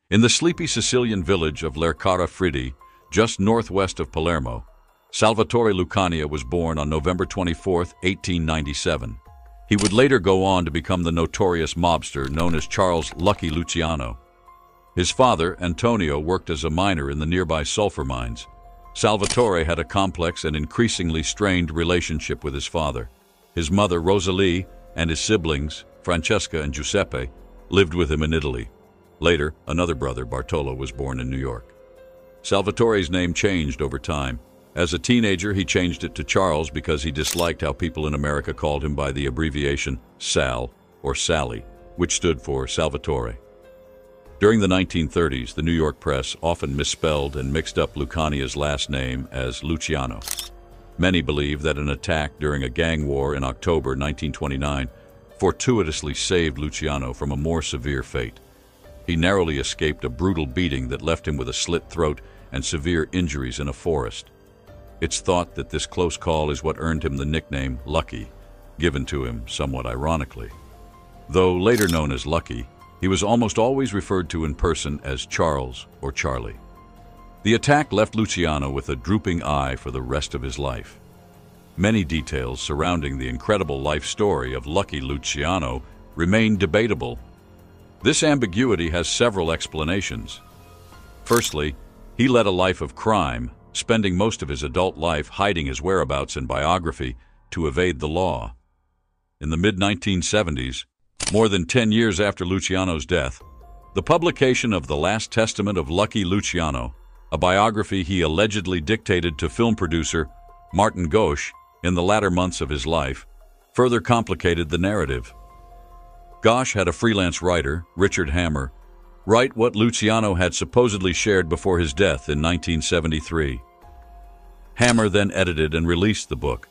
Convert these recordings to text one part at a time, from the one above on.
In the sleepy Sicilian village of Lercara Fridi, just northwest of Palermo, Salvatore Lucania was born on November 24, 1897. He would later go on to become the notorious mobster known as Charles Lucky Luciano. His father, Antonio, worked as a miner in the nearby sulfur mines. Salvatore had a complex and increasingly strained relationship with his father. His mother, Rosalie, and his siblings, Francesca and Giuseppe, lived with him in Italy. Later, another brother, Bartolo, was born in New York. Salvatore's name changed over time. As a teenager, he changed it to Charles because he disliked how people in America called him by the abbreviation Sal or Sally, which stood for Salvatore. During the 1930s, the New York press often misspelled and mixed up Lucania's last name as Luciano. Many believe that an attack during a gang war in October 1929 fortuitously saved Luciano from a more severe fate. He narrowly escaped a brutal beating that left him with a slit throat and severe injuries in a forest. It's thought that this close call is what earned him the nickname Lucky, given to him somewhat ironically. Though later known as Lucky, he was almost always referred to in person as Charles or Charlie. The attack left Luciano with a drooping eye for the rest of his life. Many details surrounding the incredible life story of Lucky Luciano remain debatable. This ambiguity has several explanations. Firstly, he led a life of crime, spending most of his adult life hiding his whereabouts in biography to evade the law. In the mid-1970s, more than 10 years after Luciano's death, the publication of The Last Testament of Lucky Luciano, a biography he allegedly dictated to film producer Martin Gauche in the latter months of his life, further complicated the narrative. Gauche had a freelance writer, Richard Hammer, write what Luciano had supposedly shared before his death in 1973. Hammer then edited and released the book.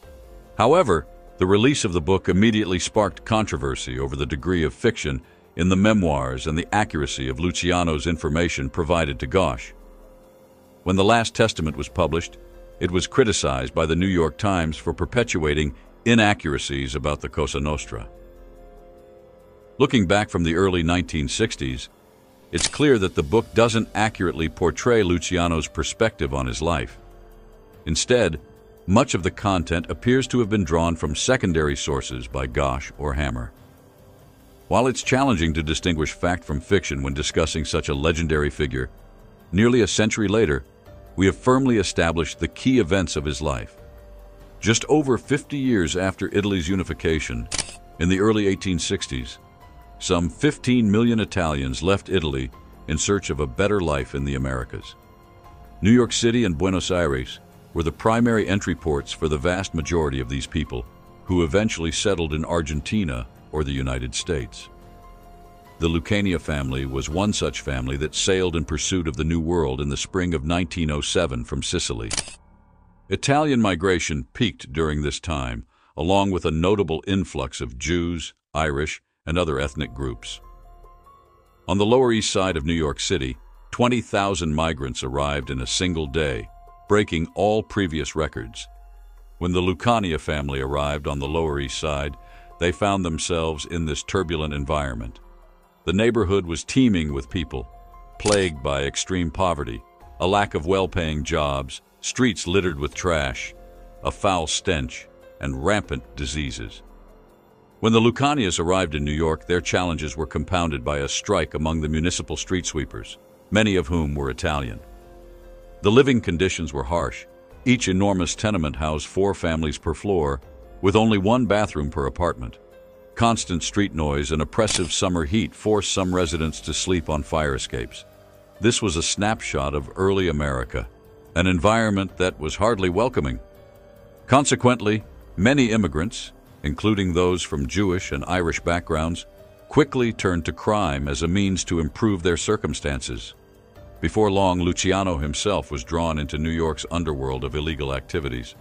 However, the release of the book immediately sparked controversy over the degree of fiction in the memoirs and the accuracy of Luciano's information provided to Gauche. When The Last Testament was published, it was criticized by the New York Times for perpetuating inaccuracies about the Cosa Nostra. Looking back from the early 1960s, it's clear that the book doesn't accurately portray Luciano's perspective on his life. Instead, much of the content appears to have been drawn from secondary sources by Gauche or Hammer. While it's challenging to distinguish fact from fiction when discussing such a legendary figure, nearly a century later, we have firmly established the key events of his life. Just over 50 years after Italy's unification, in the early 1860s, some 15 million Italians left Italy in search of a better life in the Americas. New York City and Buenos Aires were the primary entry ports for the vast majority of these people, who eventually settled in Argentina or the United States. The Lucania family was one such family that sailed in pursuit of the New World in the spring of 1907 from Sicily. Italian migration peaked during this time, along with a notable influx of Jews, Irish, and other ethnic groups. On the Lower East Side of New York City, 20,000 migrants arrived in a single day, breaking all previous records. When the Lucania family arrived on the Lower East Side, they found themselves in this turbulent environment. The neighborhood was teeming with people, plagued by extreme poverty, a lack of well-paying jobs, streets littered with trash, a foul stench, and rampant diseases. When the Lucanias arrived in New York, their challenges were compounded by a strike among the municipal street sweepers, many of whom were Italian. The living conditions were harsh. Each enormous tenement housed 4 families per floor, with only 1 bathroom per apartment. Constant street noise and oppressive summer heat forced some residents to sleep on fire escapes. This was a snapshot of early America, an environment that was hardly welcoming. Consequently, many immigrants, including those from Jewish and Irish backgrounds, quickly turned to crime as a means to improve their circumstances. Before long, Luciano himself was drawn into New York's underworld of illegal activities.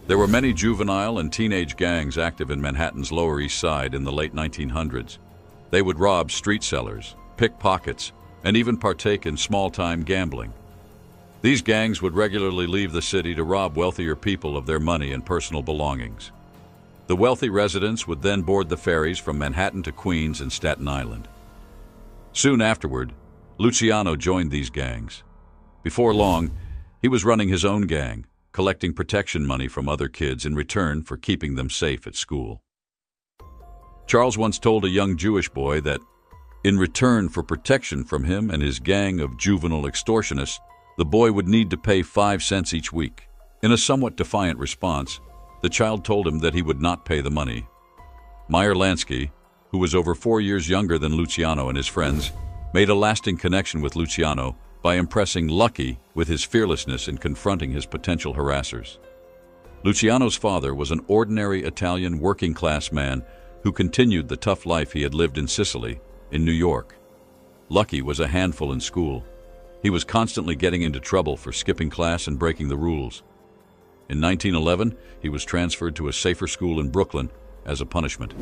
There were many juvenile and teenage gangs active in Manhattan's Lower East Side in the late 1900s. They would rob street sellers, pick pockets, and even partake in small-time gambling. These gangs would regularly leave the city to rob wealthier people of their money and personal belongings. The wealthy residents would then board the ferries from Manhattan to Queens and Staten Island. Soon afterward, Luciano joined these gangs. Before long, he was running his own gang, collecting protection money from other kids in return for keeping them safe at school. Charles once told a young Jewish boy that, in return for protection from him and his gang of juvenile extortionists, the boy would need to pay 5 cents each week. In a somewhat defiant response, the child told him that he would not pay the money. Meyer Lansky, who was over 4 years younger than Luciano and his friends, made a lasting connection with Luciano by impressing Lucky with his fearlessness in confronting his potential harassers. Luciano's father was an ordinary Italian working-class man who continued the tough life he had lived in Sicily, in New York. Lucky was a handful in school. He was constantly getting into trouble for skipping class and breaking the rules. In 1911, he was transferred to a safer school in Brooklyn as a punishment.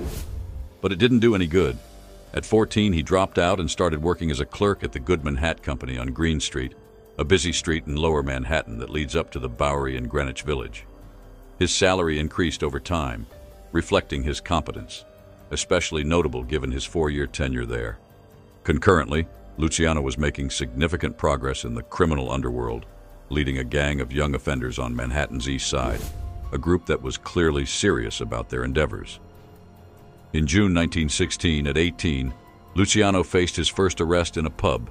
But it didn't do any good. At 14, he dropped out and started working as a clerk at the Goodman Hat Company on Green Street, a busy street in Lower Manhattan that leads up to the Bowery and Greenwich Village. His salary increased over time, reflecting his competence, especially notable given his 4-year tenure there. Concurrently, Luciano was making significant progress in the criminal underworld, leading a gang of young offenders on Manhattan's East Side, a group that was clearly serious about their endeavors. In June 1916, at 18, Luciano faced his first arrest in a pub,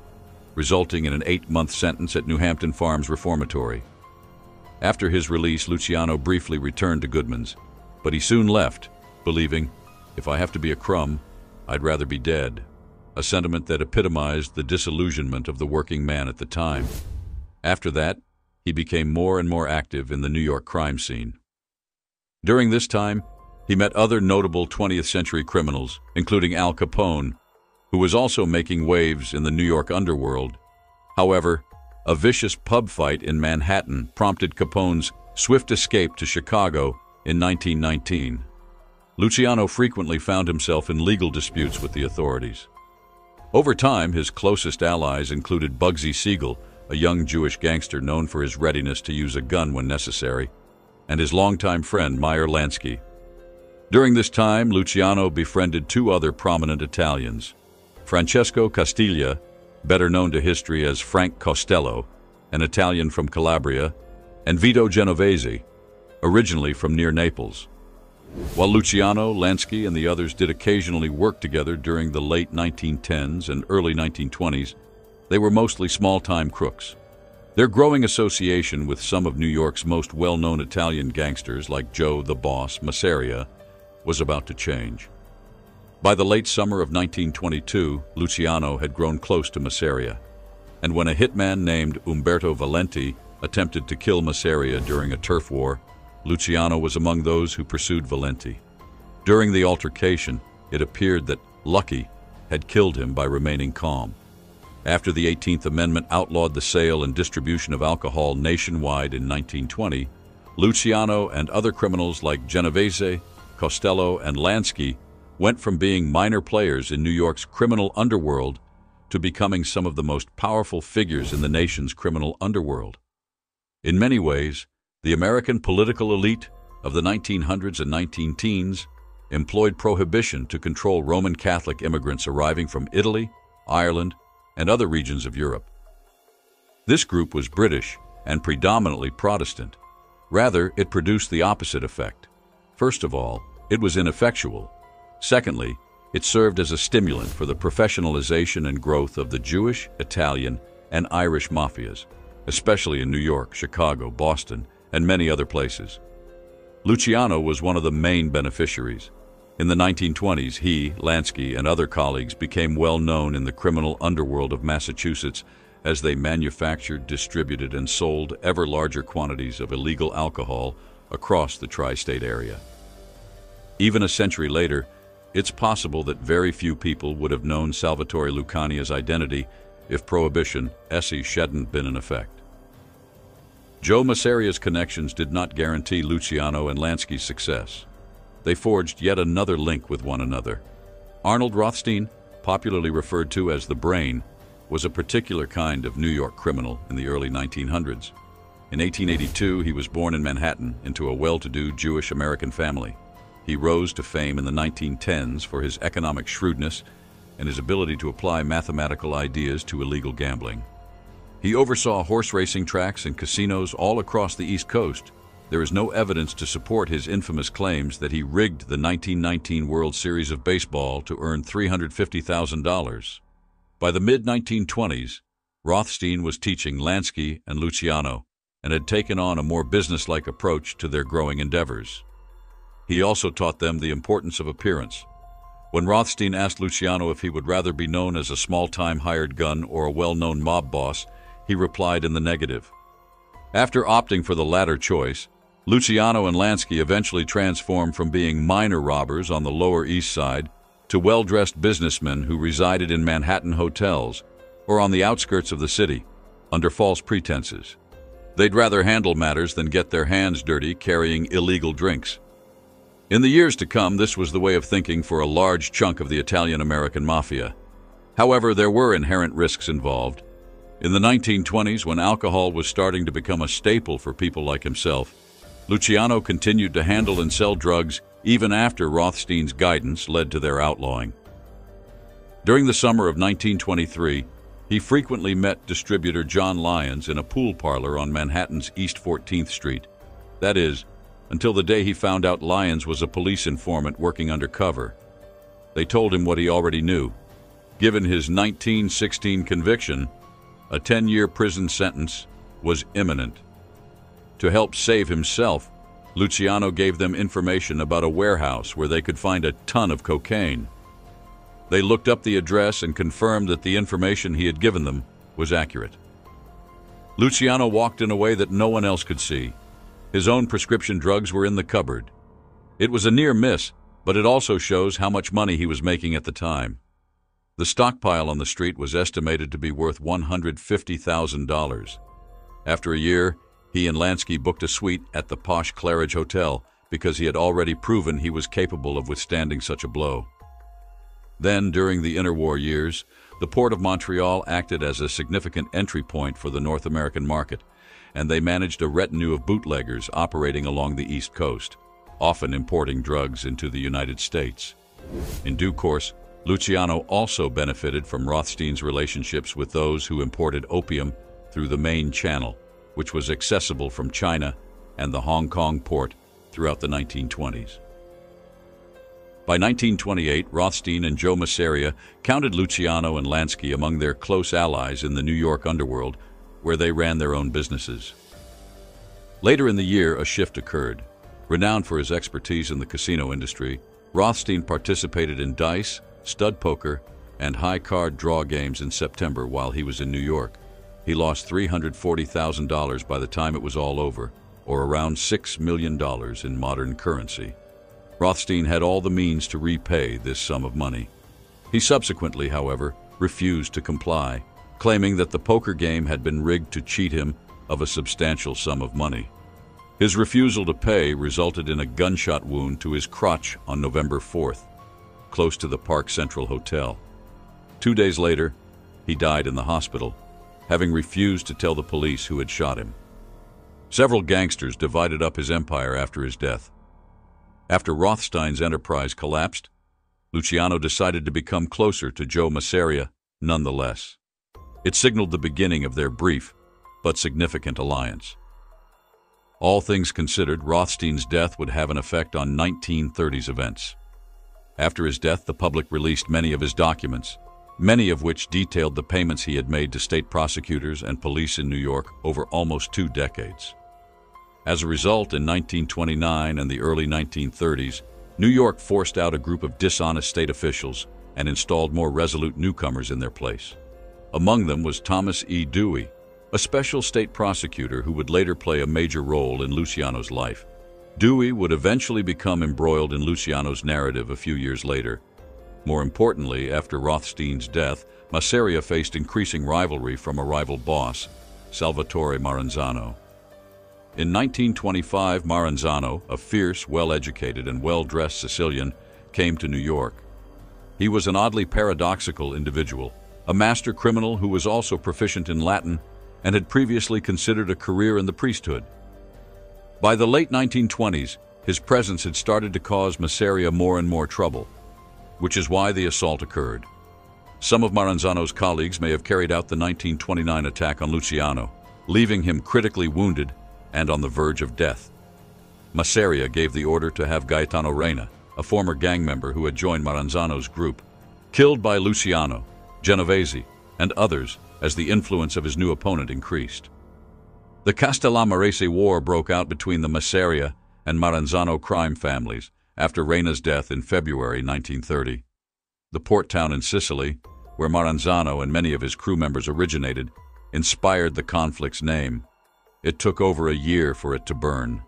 resulting in an 8-month sentence at New Hampton Farms Reformatory. After his release, Luciano briefly returned to Goodman's, but he soon left, believing, "If I have to be a crumb, I'd rather be dead," a sentiment that epitomized the disillusionment of the working man at the time. After that, he became more and more active in the New York crime scene. During this time, he met other notable 20th century criminals, including Al Capone, who was also making waves in the New York underworld. However, a vicious pub fight in Manhattan prompted Capone's swift escape to Chicago in 1919. Luciano frequently found himself in legal disputes with the authorities. Over time, his closest allies included Bugsy Siegel, a young Jewish gangster known for his readiness to use a gun when necessary, and his longtime friend Meyer Lansky. During this time, Luciano befriended 2 other prominent Italians, Francesco Castiglia, better known to history as Frank Costello, an Italian from Calabria, and Vito Genovese, originally from near Naples. While Luciano, Lansky, and the others did occasionally work together during the late 1910s and early 1920s, they were mostly small-time crooks. Their growing association with some of New York's most well-known Italian gangsters like Joe the Boss Masseria was about to change. By the late summer of 1922, Luciano had grown close to Masseria, and when a hitman named Umberto Valenti attempted to kill Masseria during a turf war, Luciano was among those who pursued Valenti. During the altercation, it appeared that Lucky had killed him by remaining calm. After the 18th Amendment outlawed the sale and distribution of alcohol nationwide in 1920, Luciano and other criminals like Genovese, Costello, and Lansky went from being minor players in New York's criminal underworld to becoming some of the most powerful figures in the nation's criminal underworld. In many ways, the American political elite of the 1900s and 1910s employed Prohibition to control Roman Catholic immigrants arriving from Italy, Ireland, and other regions of Europe. This group was British and predominantly Protestant. Rather, it produced the opposite effect. First of all, it was ineffectual. Secondly, it served as a stimulant for the professionalization and growth of the Jewish, Italian, and Irish mafias, especially in New York, Chicago, Boston, and many other places. Luciano was one of the main beneficiaries. In the 1920s, he, Lansky, and other colleagues became well known in the criminal underworld of Massachusetts as they manufactured, distributed, and sold ever larger quantities of illegal alcohol across the tri-state area. Even a century later, it's possible that very few people would have known Salvatore Lucania's identity if Prohibition hadn't been in effect. Joe Masseria's connections did not guarantee Luciano and Lansky's success. They forged yet another link with one another. Arnold Rothstein, popularly referred to as the Brain, was a particular kind of New York criminal in the early 1900s. In 1882, he was born in Manhattan into a well-to-do Jewish-American family. He rose to fame in the 1910s for his economic shrewdness and his ability to apply mathematical ideas to illegal gambling. He oversaw horse racing tracks and casinos all across the East Coast. There is no evidence to support his infamous claims that he rigged the 1919 World Series of Baseball to earn $350,000. By the mid-1920s, Rothstein was teaching Lansky and Luciano and had taken on a more businesslike approach to their growing endeavors. He also taught them the importance of appearance. When Rothstein asked Luciano if he would rather be known as a small-time hired gun or a well-known mob boss, he replied in the negative. After opting for the latter choice, Luciano and Lansky eventually transformed from being minor robbers on the Lower East Side to well-dressed businessmen who resided in Manhattan hotels or on the outskirts of the city under false pretenses. They'd rather handle matters than get their hands dirty carrying illegal drinks. In the years to come, this was the way of thinking for a large chunk of the Italian-American Mafia. However, there were inherent risks involved. In the 1920s, when alcohol was starting to become a staple for people like himself, Luciano continued to handle and sell drugs even after Rothstein's guidance led to their outlawing. During the summer of 1923, he frequently met distributor John Lyons in a pool parlor on Manhattan's East 14th Street. That is, until the day he found out Lyons was a police informant working undercover. They told him what he already knew. Given his 1916 conviction, a 10-year prison sentence was imminent. To help save himself, Luciano gave them information about a warehouse where they could find a ton of cocaine. They looked up the address and confirmed that the information he had given them was accurate. Luciano walked in a way that no one else could see. His own prescription drugs were in the cupboard. It was a near miss, but it also shows how much money he was making at the time. The stockpile on the street was estimated to be worth $150,000. After a year, he and Lansky booked a suite at the posh Claridge Hotel because he had already proven he was capable of withstanding such a blow. Then, during the interwar years, the Port of Montreal acted as a significant entry point for the North American market, and they managed a retinue of bootleggers operating along the East Coast, often importing drugs into the United States. In due course, Luciano also benefited from Rothstein's relationships with those who imported opium through the main channel, which was accessible from China and the Hong Kong port throughout the 1920s. By 1928, Rothstein and Joe Masseria counted Luciano and Lansky among their close allies in the New York underworld, where they ran their own businesses. Later in the year, a shift occurred. Renowned for his expertise in the casino industry, Rothstein participated in dice, stud poker, and high-card draw games in September while he was in New York. He lost $340,000 by the time it was all over, or around $6 million in modern currency. Rothstein had all the means to repay this sum of money. He subsequently, however, refused to comply, claiming that the poker game had been rigged to cheat him of a substantial sum of money. His refusal to pay resulted in a gunshot wound to his crotch on November 4th, close to the Park Central Hotel. 2 days later, he died in the hospital, having refused to tell the police who had shot him. Several gangsters divided up his empire after his death. After Rothstein's enterprise collapsed, Luciano decided to become closer to Joe Masseria nonetheless. It signaled the beginning of their brief but significant alliance. All things considered, Rothstein's death would have an effect on 1930s events. After his death, the public released many of his documents, many of which detailed the payments he had made to state prosecutors and police in New York over almost 2 decades. As a result, in 1929 and the early 1930s, New York forced out a group of dishonest state officials and installed more resolute newcomers in their place. Among them was Thomas E. Dewey, a special state prosecutor who would later play a major role in Luciano's life. Dewey would eventually become embroiled in Luciano's narrative a few years later. More importantly, after Rothstein's death, Masseria faced increasing rivalry from a rival boss, Salvatore Maranzano. In 1925, Maranzano, a fierce, well-educated, and well-dressed Sicilian, came to New York. He was an oddly paradoxical individual, a master criminal who was also proficient in Latin and had previously considered a career in the priesthood. By the late 1920s, his presence had started to cause Masseria more and more trouble, which is why the assault occurred. Some of Maranzano's colleagues may have carried out the 1929 attack on Luciano, leaving him critically wounded and on the verge of death. Masseria gave the order to have Gaetano Reina, a former gang member who had joined Maranzano's group, killed by Luciano, Genovese, and others as the influence of his new opponent increased. The Castellamarese War broke out between the Masseria and Maranzano crime families after Reina's death in February 1930. The port town in Sicily, where Maranzano and many of his crew members originated, inspired the conflict's name. It took over a year for it to burn.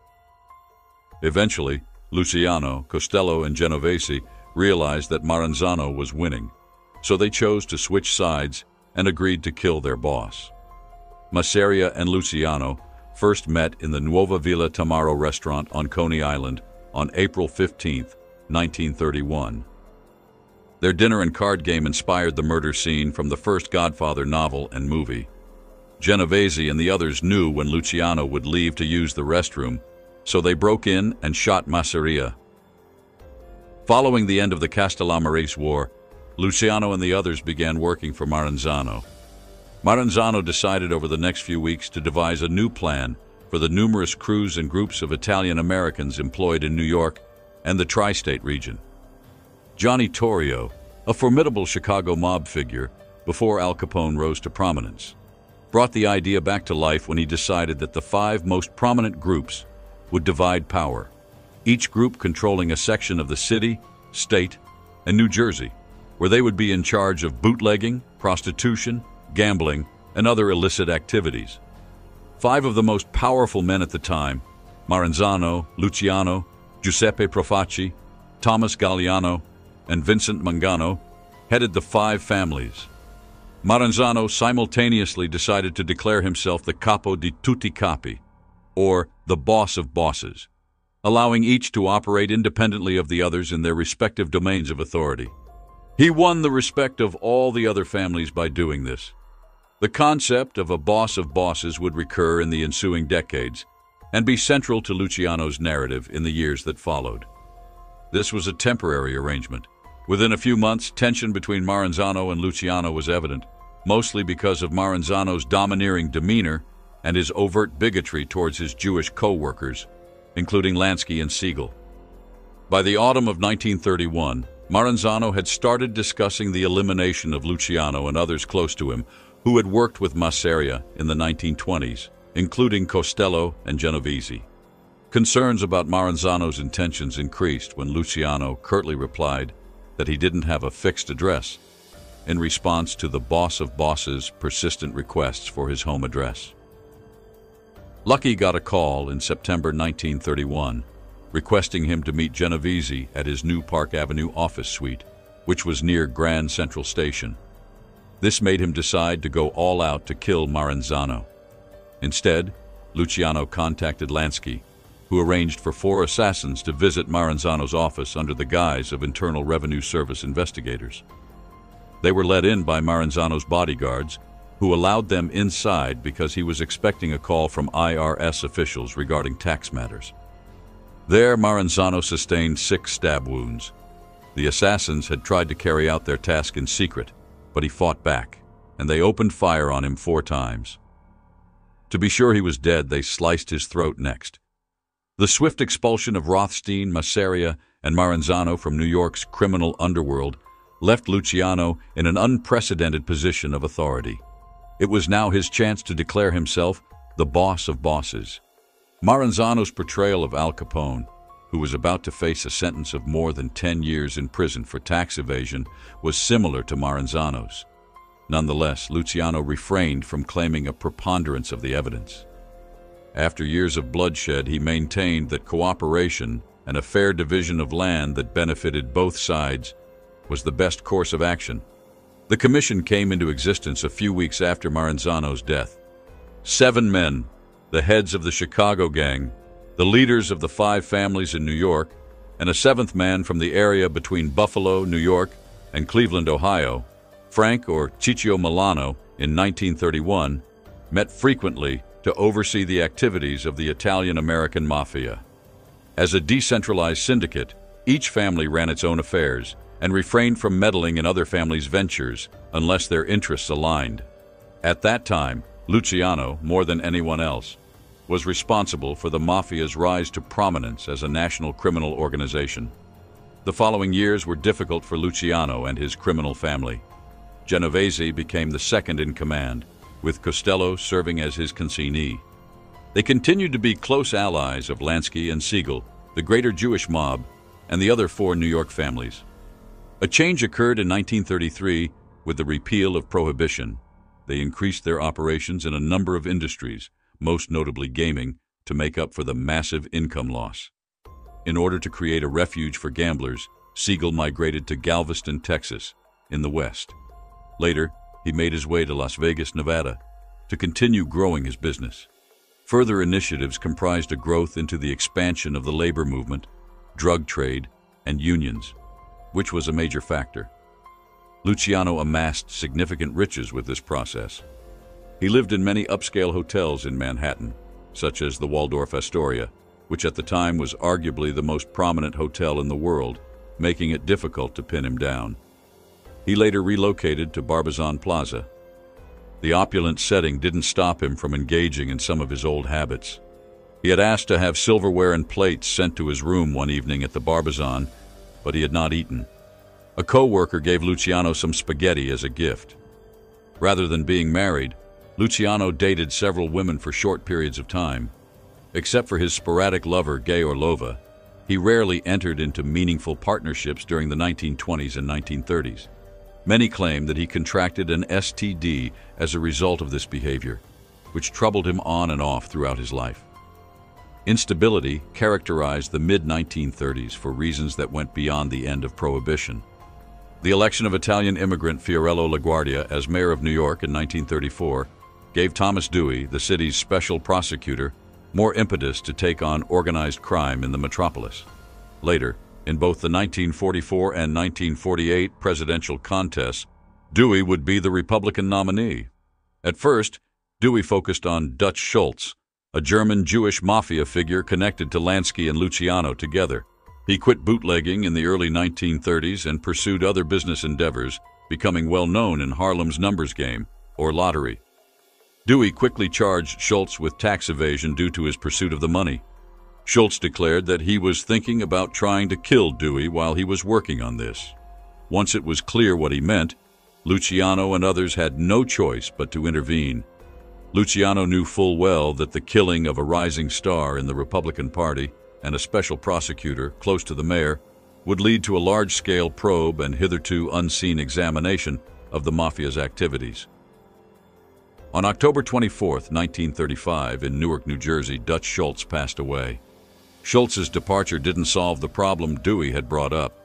Eventually, Luciano, Costello, and Genovese realized that Maranzano was winning, so they chose to switch sides and agreed to kill their boss. Masseria and Luciano first met in the Nuova Villa Tamaro restaurant on Coney Island on April 15, 1931. Their dinner and card game inspired the murder scene from the first Godfather novel and movie. Genovese and the others knew when Luciano would leave to use the restroom, so they broke in and shot Masseria. Following the end of the Castellamarese War, Luciano and the others began working for Maranzano. Maranzano decided over the next few weeks to devise a new plan for the numerous crews and groups of Italian Americans employed in New York and the tri-state region. Johnny Torrio, a formidable Chicago mob figure before Al Capone rose to prominence, brought the idea back to life when he decided that the 5 most prominent groups would divide power, each group controlling a section of the city, state, and New Jersey, where they would be in charge of bootlegging, prostitution, gambling, and other illicit activities. 5 of the most powerful men at the time, Maranzano, Luciano, Giuseppe Profaci, Thomas Galliano, and Vincent Mangano, headed the 5 families. Maranzano simultaneously decided to declare himself the capo di tutti capi, or the boss of bosses, allowing each to operate independently of the others in their respective domains of authority. He won the respect of all the other families by doing this. The concept of a boss of bosses would recur in the ensuing decades and be central to Luciano's narrative in the years that followed. This was a temporary arrangement. Within a few months, tension between Maranzano and Luciano was evident, mostly because of Maranzano's domineering demeanor and his overt bigotry towards his Jewish co-workers, including Lansky and Siegel. By the autumn of 1931, Maranzano had started discussing the elimination of Luciano and others close to him who had worked with Masseria in the 1920s, including Costello and Genovese. Concerns about Maranzano's intentions increased when Luciano curtly replied that he didn't have a fixed address, in response to the boss of bosses' persistent requests for his home address. Lucky got a call in September 1931, requesting him to meet Genovese at his new Park Avenue office suite, which was near Grand Central Station. This made him decide to go all out to kill Maranzano. Instead, Luciano contacted Lansky, who arranged for 4 assassins to visit Maranzano's office under the guise of Internal Revenue Service investigators. They were let in by Maranzano's bodyguards, who allowed them inside because he was expecting a call from IRS officials regarding tax matters. There, Maranzano sustained 6 stab wounds. The assassins had tried to carry out their task in secret, but he fought back, and they opened fire on him 4 times. To be sure he was dead, they sliced his throat next. The swift expulsion of Rothstein, Masseria, and Maranzano from New York's criminal underworld left Luciano in an unprecedented position of authority. It was now his chance to declare himself the boss of bosses. Maranzano's portrayal of Al Capone, who was about to face a sentence of more than 10 years in prison for tax evasion, was similar to Maranzano's. Nonetheless, Luciano refrained from claiming a preponderance of the evidence. After years of bloodshed, he maintained that cooperation and a fair division of land that benefited both sides was the best course of action. The commission came into existence a few weeks after Maranzano's death. 7 men, the heads of the Chicago gang, the leaders of the 5 families in New York, and a 7th man from the area between Buffalo, New York, and Cleveland, Ohio, Frank or Ciccio Milano, in 1931, met frequently to oversee the activities of the Italian-American Mafia. As a decentralized syndicate, each family ran its own affairs, and refrained from meddling in other families' ventures unless their interests aligned. At that time, Luciano, more than anyone else, was responsible for the Mafia's rise to prominence as a national criminal organization. The following years were difficult for Luciano and his criminal family. Genovese became the second in command, with Costello serving as his consignee. They continued to be close allies of Lansky and Siegel, the greater Jewish mob, and the other four New York families. A change occurred in 1933 with the repeal of Prohibition. They increased their operations in a number of industries, most notably gaming, to make up for the massive income loss. In order to create a refuge for gamblers, Siegel migrated to Galveston, Texas, in the West. Later, he made his way to Las Vegas, Nevada, to continue growing his business. Further initiatives comprised a growth into the expansion of the labor movement, drug trade, and unions, which was a major factor. Luciano amassed significant riches with this process. He lived in many upscale hotels in Manhattan, such as the Waldorf Astoria, which at the time was arguably the most prominent hotel in the world, making it difficult to pin him down. He later relocated to Barbizon Plaza. The opulent setting didn't stop him from engaging in some of his old habits. He had asked to have silverware and plates sent to his room one evening at the Barbizon, but he had not eaten. A co-worker gave Luciano some spaghetti as a gift. Rather than being married, Luciano dated several women for short periods of time. Except for his sporadic lover, Gay Orlova, he rarely entered into meaningful partnerships during the 1920s and 1930s. Many claim that he contracted an STD as a result of this behavior, which troubled him on and off throughout his life. Instability characterized the mid-1930s for reasons that went beyond the end of Prohibition. The election of Italian immigrant Fiorello LaGuardia as mayor of New York in 1934 gave Thomas Dewey, the city's special prosecutor, more impetus to take on organized crime in the metropolis. Later, in both the 1944 and 1948 presidential contests, Dewey would be the Republican nominee. At first, Dewey focused on Dutch Schultz, a German Jewish mafia figure connected to Lansky and Luciano together. He quit bootlegging in the early 1930s and pursued other business endeavors, becoming well known in Harlem's numbers game, or lottery. Dewey quickly charged Schultz with tax evasion due to his pursuit of the money. Schultz declared that he was thinking about trying to kill Dewey while he was working on this. Once it was clear what he meant, Luciano and others had no choice but to intervene. Luciano knew full well that the killing of a rising star in the Republican Party and a special prosecutor close to the mayor would lead to a large-scale probe and hitherto unseen examination of the Mafia's activities. On October 24, 1935, in Newark, New Jersey, Dutch Schultz passed away. Schultz's departure didn't solve the problem Dewey had brought up,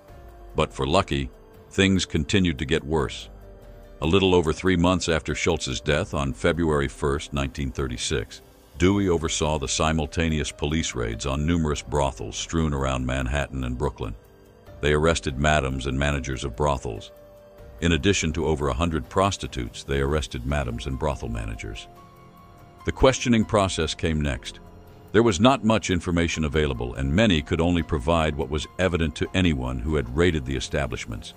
but for Lucky, things continued to get worse. A little over 3 months after Schultz's death on February 1, 1936, Dewey oversaw the simultaneous police raids on numerous brothels strewn around Manhattan and Brooklyn. They arrested madams and managers of brothels. In addition to over 100 prostitutes, they arrested madams and brothel managers. The questioning process came next. There was not much information available, and many could only provide what was evident to anyone who had raided the establishments.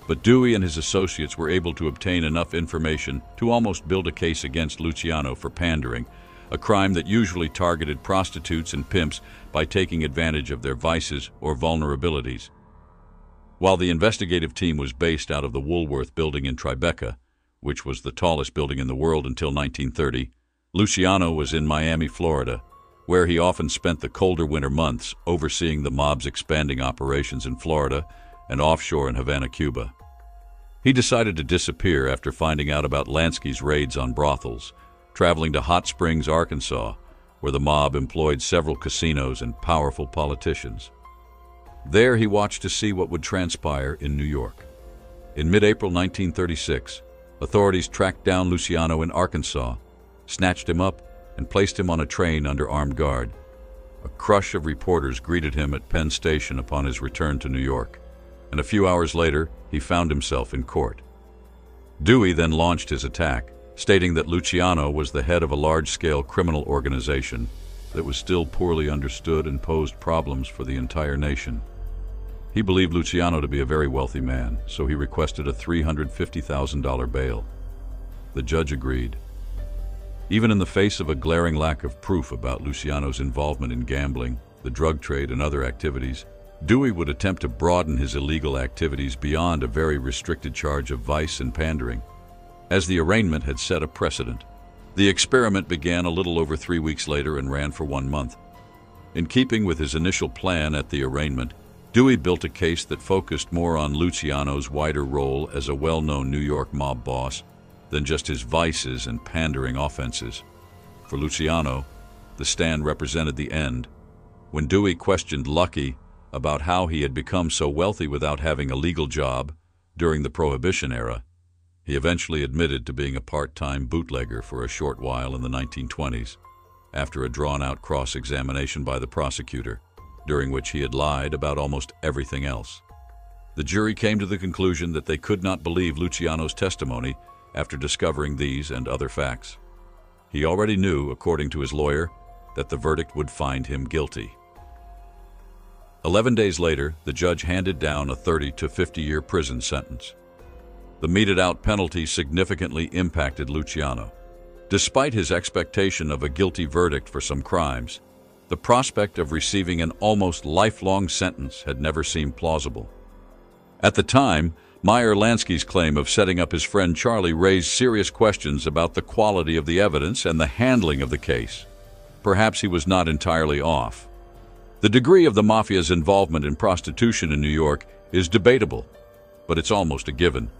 But Dewey and his associates were able to obtain enough information to almost build a case against Luciano for pandering, a crime that usually targeted prostitutes and pimps by taking advantage of their vices or vulnerabilities. While the investigative team was based out of the Woolworth building in Tribeca, which was the tallest building in the world until 1930, Luciano was in Miami, Florida, where he often spent the colder winter months overseeing the mob's expanding operations in Florida and offshore in Havana, Cuba. He decided to disappear after finding out about Lansky's raids on brothels, traveling to Hot Springs, Arkansas, where the mob employed several casinos and powerful politicians. There he watched to see what would transpire in New York. In mid-April 1936, authorities tracked down Luciano in Arkansas, snatched him up, and placed him on a train under armed guard. A crush of reporters greeted him at Penn Station upon his return to New York, and a few hours later, he found himself in court. Dewey then launched his attack, stating that Luciano was the head of a large-scale criminal organization that was still poorly understood and posed problems for the entire nation. He believed Luciano to be a very wealthy man, so he requested a $350,000 bail. The judge agreed. Even in the face of a glaring lack of proof about Luciano's involvement in gambling, the drug trade, and other activities, Dewey would attempt to broaden his illegal activities beyond a very restricted charge of vice and pandering, as the arraignment had set a precedent. The experiment began a little over 3 weeks later and ran for 1 month. In keeping with his initial plan at the arraignment, Dewey built a case that focused more on Luciano's wider role as a well-known New York mob boss than just his vices and pandering offenses. For Luciano, the stand represented the end. When Dewey questioned Lucky about how he had become so wealthy without having a legal job during the Prohibition era, he eventually admitted to being a part-time bootlegger for a short while in the 1920s, after a drawn-out cross-examination by the prosecutor, during which he had lied about almost everything else. The jury came to the conclusion that they could not believe Luciano's testimony after discovering these and other facts. He already knew, according to his lawyer, that the verdict would find him guilty. 11 days later, the judge handed down a 30 to 50-year prison sentence. The meted-out penalty significantly impacted Luciano. Despite his expectation of a guilty verdict for some crimes, the prospect of receiving an almost lifelong sentence had never seemed plausible. At the time, Meyer Lansky's claim of setting up his friend Charlie raised serious questions about the quality of the evidence and the handling of the case. Perhaps he was not entirely off. The degree of the Mafia's involvement in prostitution in New York is debatable, but it's almost a given.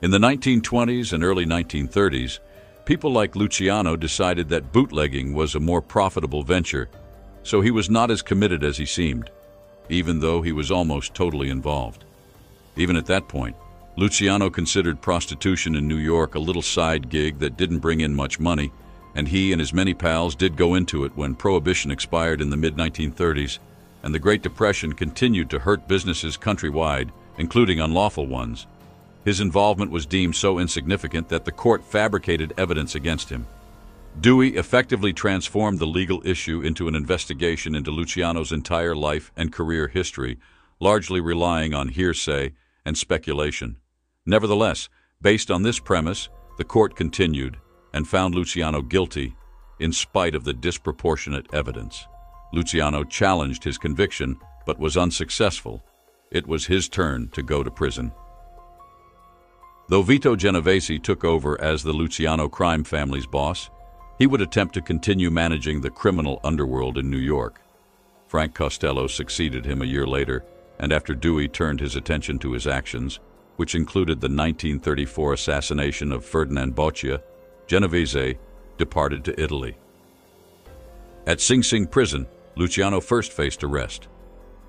In the 1920s and early 1930s, people like Luciano decided that bootlegging was a more profitable venture, so he was not as committed as he seemed, even though he was almost totally involved. Even at that point, Luciano considered prostitution in New York a little side gig that didn't bring in much money, and he and his many pals did go into it when Prohibition expired in the mid-1930s, and the Great Depression continued to hurt businesses countrywide, including unlawful ones. His involvement was deemed so insignificant that the court fabricated evidence against him. Dewey effectively transformed the legal issue into an investigation into Luciano's entire life and career history, largely relying on hearsay and speculation. Nevertheless, based on this premise, the court continued and found Luciano guilty in spite of the disproportionate evidence. Luciano challenged his conviction but was unsuccessful. It was his turn to go to prison. Though Vito Genovese took over as the Luciano crime family's boss, he would attempt to continue managing the criminal underworld in New York. Frank Costello succeeded him a year later, and after Dewey turned his attention to his actions, which included the 1934 assassination of Ferdinand Boccia, Genovese departed to Italy. At Sing Sing prison, Luciano first faced arrest.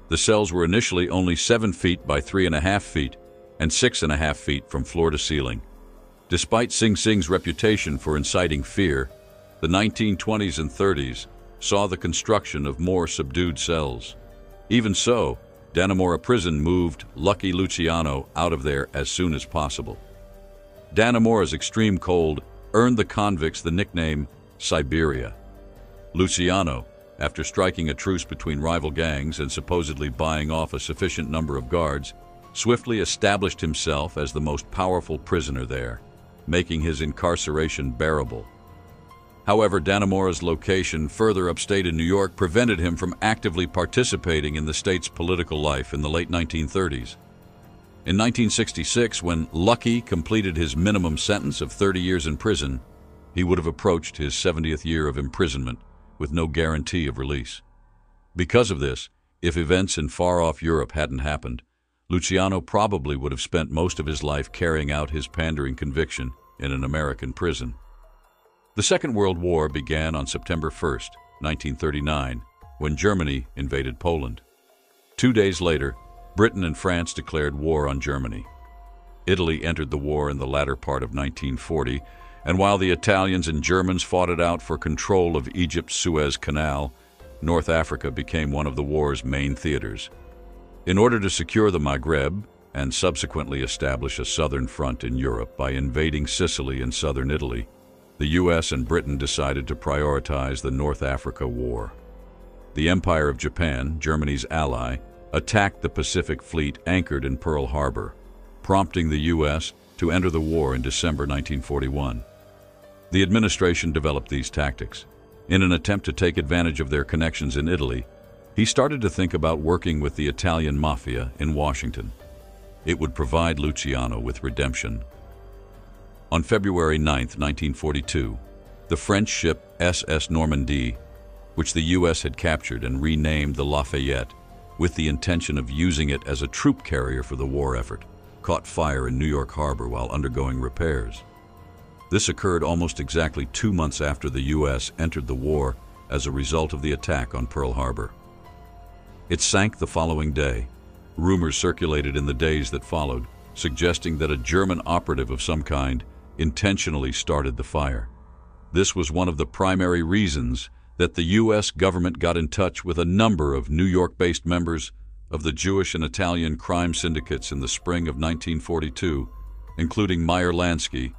The cells were initially only 7 feet by 3.5 feet and 6.5 feet from floor to ceiling. Despite Sing Sing's reputation for inciting fear, the 1920s and 30s saw the construction of more subdued cells. Even so, Dannemora Prison moved Lucky Luciano out of there as soon as possible. Dannemora's extreme cold earned the convicts the nickname Siberia. Luciano, after striking a truce between rival gangs and supposedly buying off a sufficient number of guards, swiftly established himself as the most powerful prisoner there, making his incarceration bearable. However, Dannemora's location further upstate in New York prevented him from actively participating in the state's political life in the late 1930s. In 1966, when Lucky completed his minimum sentence of 30 years in prison, he would have approached his 70th year of imprisonment with no guarantee of release. Because of this, if events in far-off Europe hadn't happened, Luciano probably would have spent most of his life carrying out his pandering conviction in an American prison. The Second World War began on September 1, 1939, when Germany invaded Poland. 2 days later, Britain and France declared war on Germany. Italy entered the war in the latter part of 1940, and while the Italians and Germans fought it out for control of Egypt's Suez Canal, North Africa became one of the war's main theaters. In order to secure the Maghreb and subsequently establish a southern front in Europe by invading Sicily and southern Italy, the U.S. and Britain decided to prioritize the North Africa War. The Empire of Japan, Germany's ally, attacked the Pacific Fleet anchored in Pearl Harbor, prompting the U.S. to enter the war in December 1941. The administration developed these tactics. In an attempt to take advantage of their connections in Italy, he started to think about working with the Italian Mafia in Washington. It would provide Luciano with redemption. On February 9, 1942, the French ship SS Normandie, which the U.S. had captured and renamed the Lafayette with the intention of using it as a troop carrier for the war effort, caught fire in New York Harbor while undergoing repairs. This occurred almost exactly 2 months after the U.S. entered the war as a result of the attack on Pearl Harbor. It sank the following day. Rumors circulated in the days that followed, suggesting that a German operative of some kind intentionally started the fire. This was one of the primary reasons that the U.S. government got in touch with a number of New York-based members of the Jewish and Italian crime syndicates in the spring of 1942, including Meyer Lansky,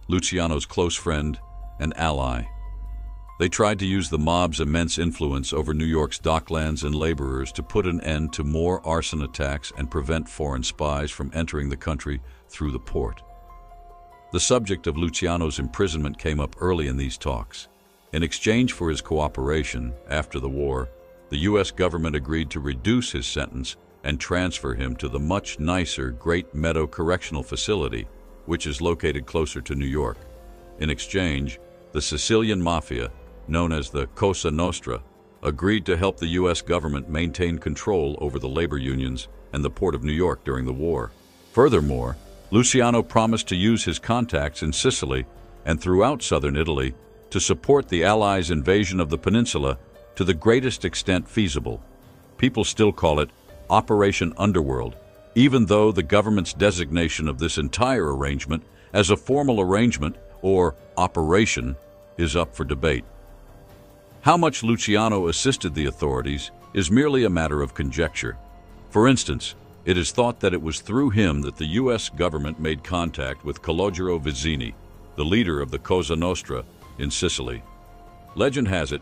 Luciano's close friend and ally. They tried to use the mob's immense influence over New York's docklands and laborers to put an end to more arson attacks and prevent foreign spies from entering the country through the port. The subject of Luciano's imprisonment came up early in these talks. In exchange for his cooperation, after the war, the U.S. government agreed to reduce his sentence and transfer him to the much nicer Great Meadow Correctional Facility, which is located closer to New York. In exchange, the Sicilian Mafia, known as the Cosa Nostra, agreed to help the U.S. government maintain control over the labor unions and the Port of New York during the war. Furthermore, Luciano promised to use his contacts in Sicily and throughout southern Italy to support the Allies' invasion of the peninsula to the greatest extent feasible. People still call it Operation Underworld, even though the government's designation of this entire arrangement as a formal arrangement or operation is up for debate. How much Luciano assisted the authorities is merely a matter of conjecture. For instance, it is thought that it was through him that the U.S. government made contact with Calogero Vizzini, the leader of the Cosa Nostra in Sicily. Legend has it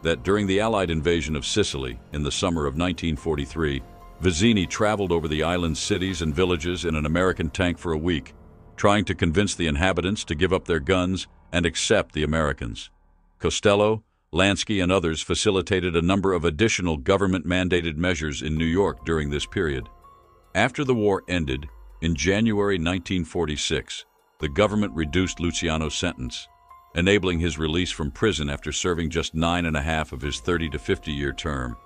that during the Allied invasion of Sicily in the summer of 1943, Vizzini traveled over the island's cities and villages in an American tank for a week, trying to convince the inhabitants to give up their guns and accept the Americans. Costello, Lansky, and others facilitated a number of additional government-mandated measures in New York during this period. After the war ended, in January 1946, the government reduced Luciano's sentence, enabling his release from prison after serving just 9.5 of his 30 to 50-year term.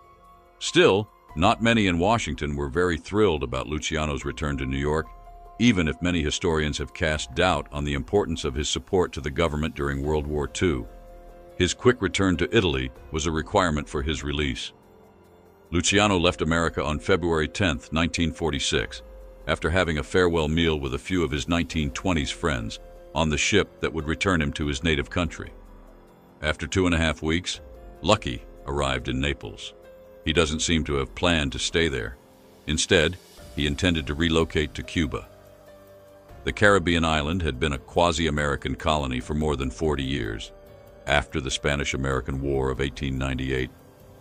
Still, not many in Washington were very thrilled about Luciano's return to New York, even if many historians have cast doubt on the importance of his support to the government during World War II. His quick return to Italy was a requirement for his release. Luciano left America on February 10, 1946, after having a farewell meal with a few of his 1920s friends on the ship that would return him to his native country. After 2.5 weeks, Lucky arrived in Naples. He doesn't seem to have planned to stay there. Instead, he intended to relocate to Cuba. The Caribbean island had been a quasi-American colony for more than 40 years. After the Spanish-American War of 1898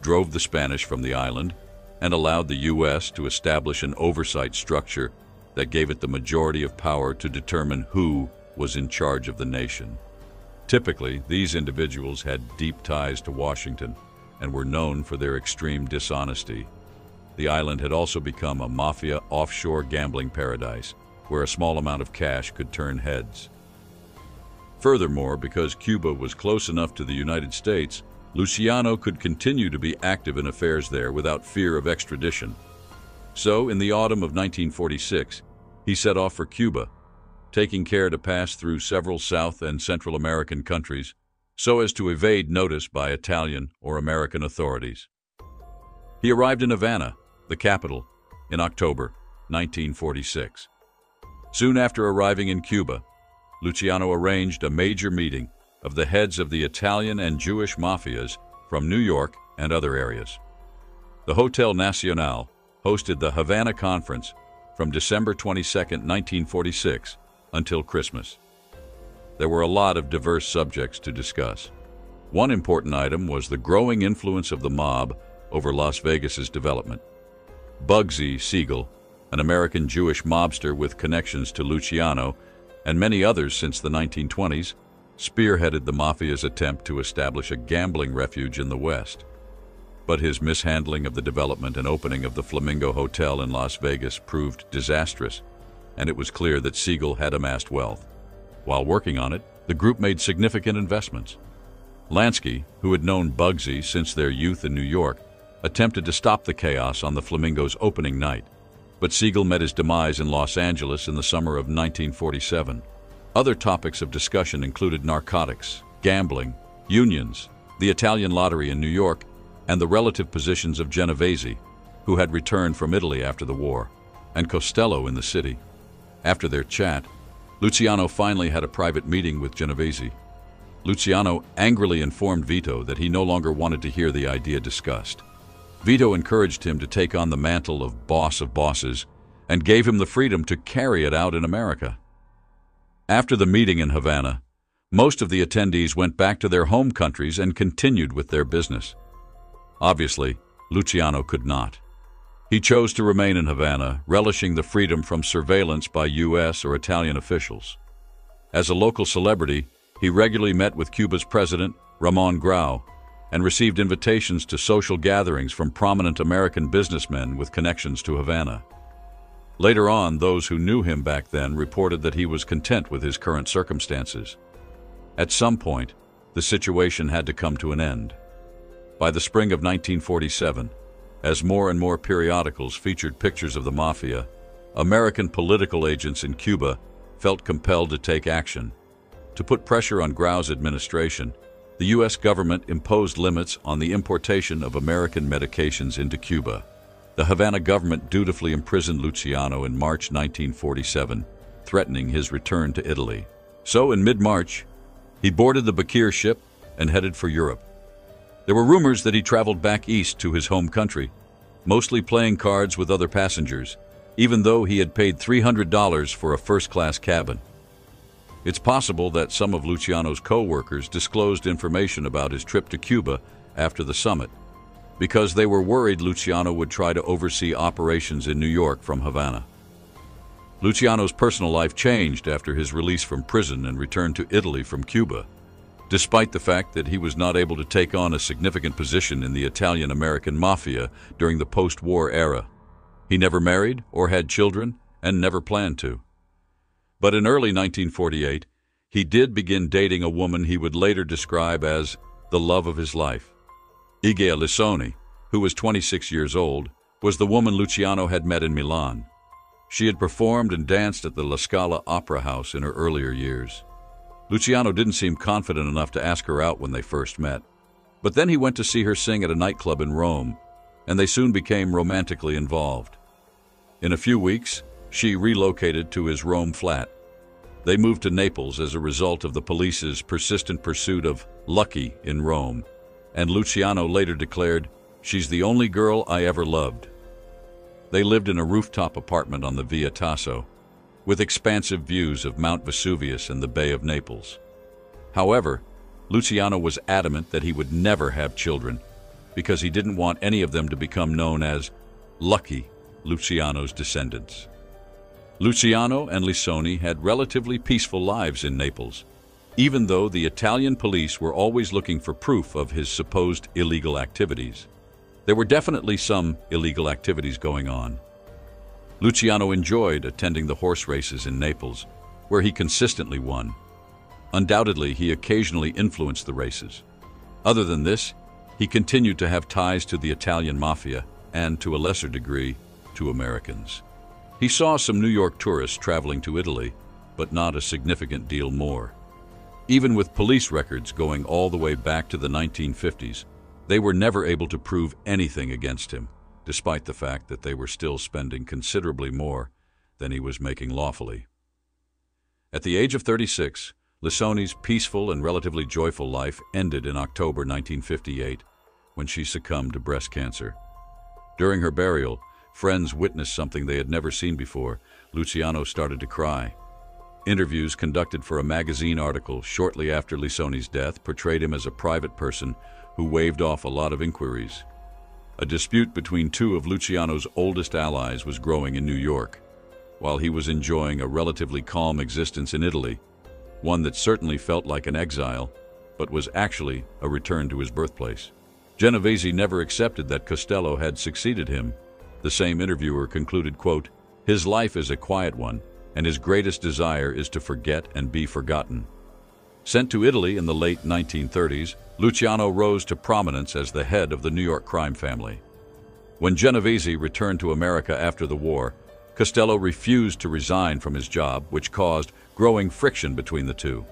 drove the Spanish from the island and allowed the U.S. to establish an oversight structure that gave it the majority of power to determine who was in charge of the nation. Typically, these individuals had deep ties to Washington and were known for their extreme dishonesty. The island had also become a mafia offshore gambling paradise where a small amount of cash could turn heads. Furthermore, because Cuba was close enough to the United States, Luciano could continue to be active in affairs there without fear of extradition. So, in the autumn of 1946, he set off for Cuba, taking care to pass through several South and Central American countries so as to evade notice by Italian or American authorities. He arrived in Havana, the capital, in October 1946. Soon after arriving in Cuba, Luciano arranged a major meeting of the heads of the Italian and Jewish mafias from New York and other areas. The Hotel Nacional hosted the Havana Conference from December 22, 1946 until Christmas. There were a lot of diverse subjects to discuss. One important item was the growing influence of the mob over Las Vegas's development. Bugsy Siegel, an American Jewish mobster with connections to Luciano and many others since the 1920s, spearheaded the Mafia's attempt to establish a gambling refuge in the West. But his mishandling of the development and opening of the Flamingo Hotel in Las Vegas proved disastrous, and it was clear that Siegel had amassed wealth. While working on it, the group made significant investments. Lansky, who had known Bugsy since their youth in New York, attempted to stop the chaos on the Flamingo's opening night, but Siegel met his demise in Los Angeles in the summer of 1947. Other topics of discussion included narcotics, gambling, unions, the Italian lottery in New York, and the relative positions of Genovese, who had returned from Italy after the war, and Costello in the city. After their chat, Luciano finally had a private meeting with Genovese. Luciano angrily informed Vito that he no longer wanted to hear the idea discussed. Vito encouraged him to take on the mantle of boss of bosses and gave him the freedom to carry it out in America. After the meeting in Havana, most of the attendees went back to their home countries and continued with their business. Obviously, Luciano could not. He chose to remain in Havana, relishing the freedom from surveillance by U.S. or Italian officials. As a local celebrity, he regularly met with Cuba's president, Ramon Grau, and received invitations to social gatherings from prominent American businessmen with connections to Havana. Later on, those who knew him back then reported that he was content with his current circumstances. At some point, the situation had to come to an end. By the spring of 1947, as more and more periodicals featured pictures of the Mafia, American political agents in Cuba felt compelled to take action. To put pressure on Grau's administration, the U.S. government imposed limits on the importation of American medications into Cuba. The Havana government dutifully imprisoned Luciano in March 1947, threatening his return to Italy. So, in mid-March, he boarded the Bakir ship and headed for Europe. There were rumors that he traveled back east to his home country, mostly playing cards with other passengers, even though he had paid $300 for a first-class cabin. It's possible that some of Luciano's co-workers disclosed information about his trip to Cuba after the summit, because they were worried Luciano would try to oversee operations in New York from Havana. Luciano's personal life changed after his release from prison and return to Italy from Cuba. Despite the fact that he was not able to take on a significant position in the Italian-American Mafia during the post-war era. He never married or had children and never planned to. But in early 1948, he did begin dating a woman he would later describe as the love of his life. Igea Lissoni, who was 26 years old, was the woman Luciano had met in Milan. She had performed and danced at the La Scala Opera House in her earlier years. Luciano didn't seem confident enough to ask her out when they first met. But then he went to see her sing at a nightclub in Rome, and they soon became romantically involved. In a few weeks, she relocated to his Rome flat. They moved to Naples as a result of the police's persistent pursuit of Lucky in Rome, and Luciano later declared, "She's the only girl I ever loved." They lived in a rooftop apartment on the Via Tasso, with expansive views of Mount Vesuvius and the Bay of Naples. However, Luciano was adamant that he would never have children because he didn't want any of them to become known as Lucky Luciano's descendants. Luciano and Lissoni had relatively peaceful lives in Naples, even though the Italian police were always looking for proof of his supposed illegal activities. There were definitely some illegal activities going on. Luciano enjoyed attending the horse races in Naples, where he consistently won. Undoubtedly, he occasionally influenced the races. Other than this, he continued to have ties to the Italian Mafia and, to a lesser degree, to Americans. He saw some New York tourists traveling to Italy, but not a significant deal more. Even with police records going all the way back to the 1950s, they were never able to prove anything against him, despite the fact that they were still spending considerably more than he was making lawfully. At the age of 36, Lissoni's peaceful and relatively joyful life ended in October 1958, when she succumbed to breast cancer. During her burial, friends witnessed something they had never seen before. Luciano started to cry. Interviews conducted for a magazine article shortly after Lissoni's death portrayed him as a private person who waved off a lot of inquiries. A dispute between two of Luciano's oldest allies was growing in New York, while he was enjoying a relatively calm existence in Italy, one that certainly felt like an exile, but was actually a return to his birthplace. Genovese never accepted that Costello had succeeded him. The same interviewer concluded, quote, "His life is a quiet one, and his greatest desire is to forget and be forgotten." Sent to Italy in the late 1930s, Luciano rose to prominence as the head of the New York crime family. When Genovese returned to America after the war, Costello refused to resign from his job, which caused growing friction between the two.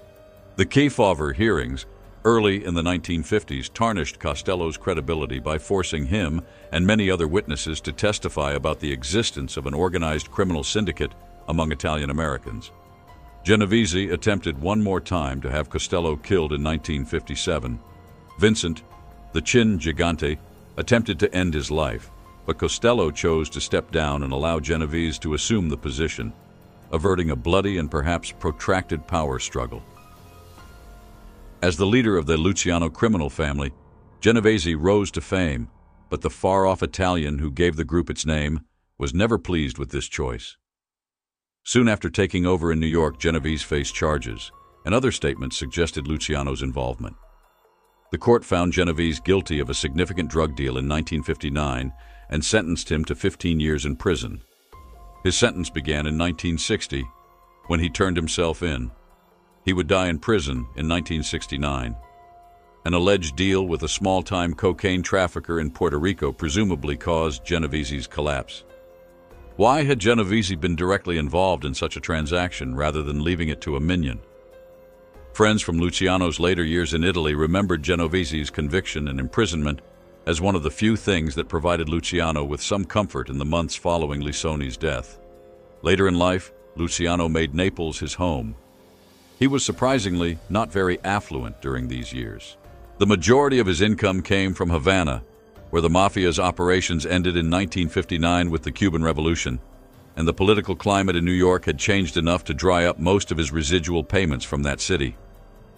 The Kefauver hearings early in the 1950s tarnished Costello's credibility by forcing him and many other witnesses to testify about the existence of an organized criminal syndicate among Italian Americans. Genovese attempted one more time to have Costello killed in 1957. Vincent, the Chin Gigante, attempted to end his life, but Costello chose to step down and allow Genovese to assume the position, averting a bloody and perhaps protracted power struggle. As the leader of the Luciano criminal family, Genovese rose to fame, but the far-off Italian who gave the group its name was never pleased with this choice. Soon after taking over in New York, Genovese faced charges, and other statements suggested Luciano's involvement. The court found Genovese guilty of a significant drug deal in 1959 and sentenced him to 15 years in prison. His sentence began in 1960, when he turned himself in. He would die in prison in 1969. An alleged deal with a small-time cocaine trafficker in Puerto Rico presumably caused Genovese's collapse. Why had Genovese been directly involved in such a transaction rather than leaving it to a minion? Friends from Luciano's later years in Italy remembered Genovese's conviction and imprisonment as one of the few things that provided Luciano with some comfort in the months following Lisoni's death. Later in life, Luciano made Naples his home. He was surprisingly not very affluent during these years. The majority of his income came from Havana, where the Mafia's operations ended in 1959 with the Cuban Revolution, and the political climate in New York had changed enough to dry up most of his residual payments from that city.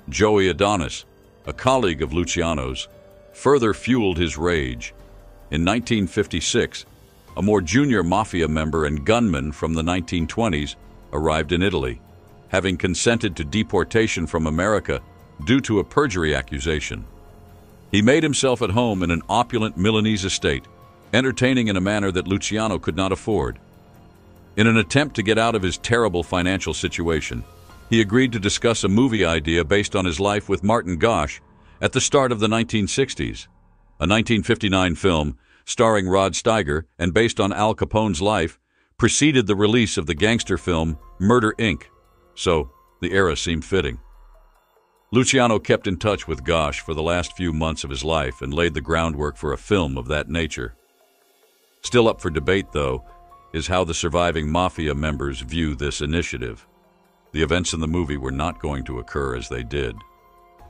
Joey Adonis, a colleague of Luciano's, further fueled his rage. In 1956, a more junior Mafia member and gunman from the 1920s arrived in Italy, having consented to deportation from America due to a perjury accusation. He made himself at home in an opulent Milanese estate, entertaining in a manner that Luciano could not afford. In an attempt to get out of his terrible financial situation, he agreed to discuss a movie idea based on his life with Martin Gosch at the start of the 1960s. A 1959 film, starring Rod Steiger and based on Al Capone's life, preceded the release of the gangster film Murder, Inc., so the era seemed fitting. Luciano kept in touch with Gosch for the last few months of his life and laid the groundwork for a film of that nature. Still up for debate, though, is how the surviving Mafia members view this initiative. The events in the movie were not going to occur as they did.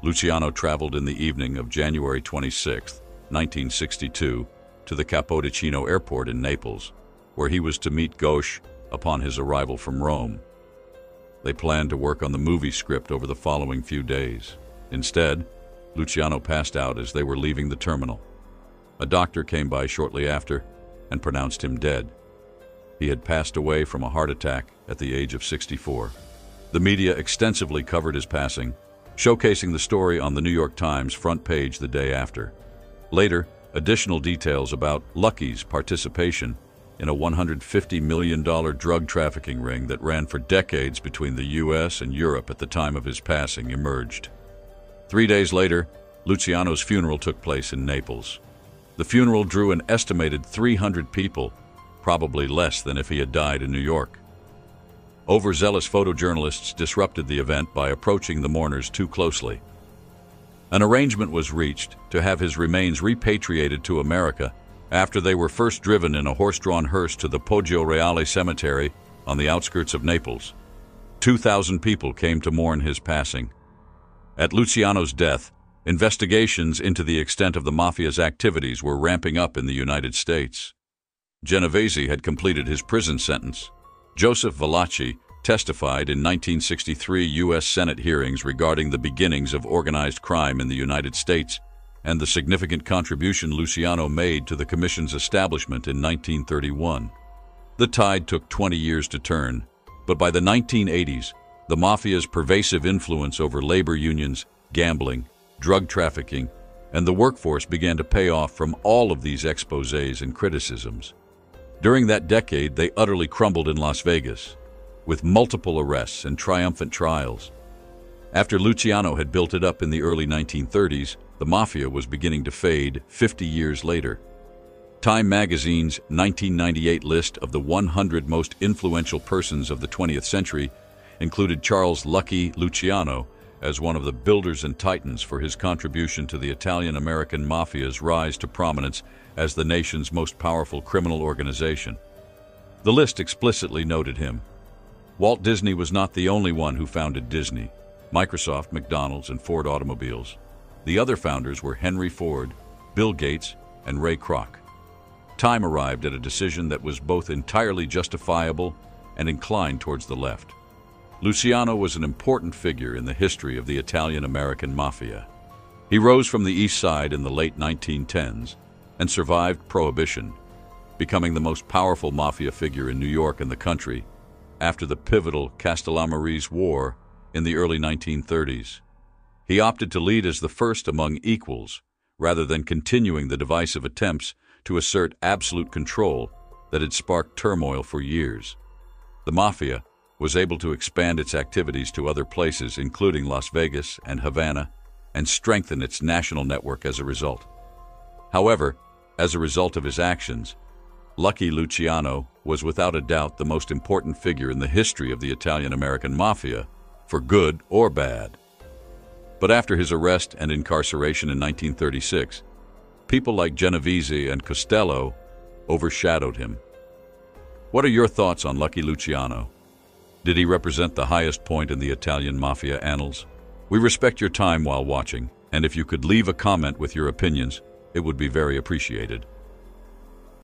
Luciano traveled in the evening of January 26, 1962, to the Capodichino airport in Naples, where he was to meet Gosch upon his arrival from Rome. They planned to work on the movie script over the following few days. Instead, Luciano passed out as they were leaving the terminal. A doctor came by shortly after and pronounced him dead. He had passed away from a heart attack at the age of 64. The media extensively covered his passing, showcasing the story on the New York Times front page the day after. Later, additional details about Lucky's participation in a $150 million drug trafficking ring that ran for decades between the U.S. and Europe at the time of his passing emerged. 3 days later, Luciano's funeral took place in Naples. The funeral drew an estimated 300 people, probably less than if he had died in New York. Overzealous photojournalists disrupted the event by approaching the mourners too closely. An arrangement was reached to have his remains repatriated to America after they were first driven in a horse-drawn hearse to the Poggio Reale Cemetery on the outskirts of Naples. 2,000 people came to mourn his passing. At Luciano's death, investigations into the extent of the Mafia's activities were ramping up in the United States. Genovese had completed his prison sentence. Joseph Valachi testified in 1963 U.S. Senate hearings regarding the beginnings of organized crime in the United States and the significant contribution Luciano made to the Commission's establishment in 1931. The tide took 20 years to turn, but by the 1980s, the Mafia's pervasive influence over labor unions, gambling, drug trafficking, and the workforce began to pay off from all of these exposés and criticisms. During that decade, they utterly crumbled in Las Vegas, with multiple arrests and triumphant trials. After Luciano had built it up in the early 1930s, the Mafia was beginning to fade 50 years later. Time magazine's 1998 list of the 100 most influential persons of the 20th century included Charles Lucky Luciano as one of the builders and titans for his contribution to the Italian-American Mafia's rise to prominence as the nation's most powerful criminal organization. The list explicitly noted him. Walt Disney was not the only one who founded Disney, Microsoft, McDonald's, and Ford Automobiles. The other founders were Henry Ford, Bill Gates, and Ray Kroc. Time arrived at a decision that was both entirely justifiable and inclined towards the left. Luciano was an important figure in the history of the Italian-American Mafia. He rose from the East Side in the late 1910s and survived Prohibition, becoming the most powerful Mafia figure in New York and the country after the pivotal Castellamarese War in the early 1930s. He opted to lead as the first among equals, rather than continuing the divisive attempts to assert absolute control that had sparked turmoil for years. The Mafia was able to expand its activities to other places, including Las Vegas and Havana, and strengthen its national network as a result. However, as a result of his actions, Lucky Luciano was without a doubt the most important figure in the history of the Italian-American Mafia, for good or bad. But after his arrest and incarceration in 1936, people like Genovese and Costello overshadowed him. What are your thoughts on Lucky Luciano? Did he represent the highest point in the Italian Mafia annals? We respect your time while watching, and if you could leave a comment with your opinions, it would be very appreciated.